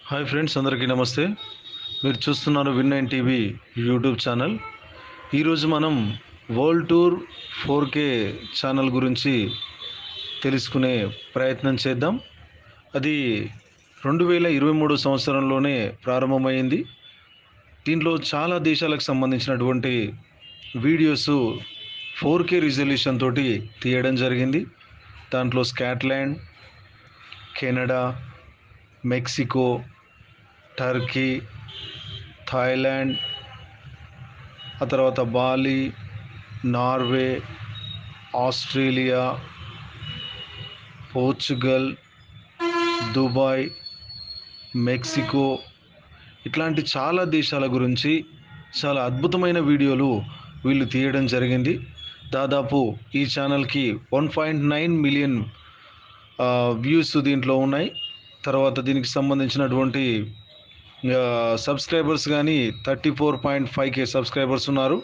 Hi friends, అందరికీ నమస్తే. మీరు చూస్తున్నారు విన్9 టీవీ యూట్యూబ్ ఛానల్. ఈరోజు మనం వరల్డ్ టూర్ 4K ఛానల్ గురించి తెలుసుకునే ప్రయత్నం చేద్దాం. అది 2023 సంవత్సరంలోనే ప్రారంభమైంది. దీంట్లో చాలా దేశాలకు సంబంధించినటువంటి వీడియోస్ 4K రిజల్యూషన్ తోటి తీయడం జరిగింది. దాంట్లో Scotland, Canada, Mexico, Turkey, Thailand, ఆ తర్వాత Bali, Norway, Australia, Portugal, Dubai, Mexico, ఇట్లాంటి చాలా దేశాల గురించి చాలా అద్భుతమైన వీడియోలు వీళ్ళు తీయడం జరిగింది. దాదాపు ఈ ఛానల్కి 1.9 మిలియన్ వ్యూస్ దీంట్లో ఉన్నాయి. తర్వాత దీనికి సంబంధించినటువంటి సబ్స్క్రైబర్స్ కానీ 34.5K సబ్స్క్రైబర్స్ ఉన్నారు.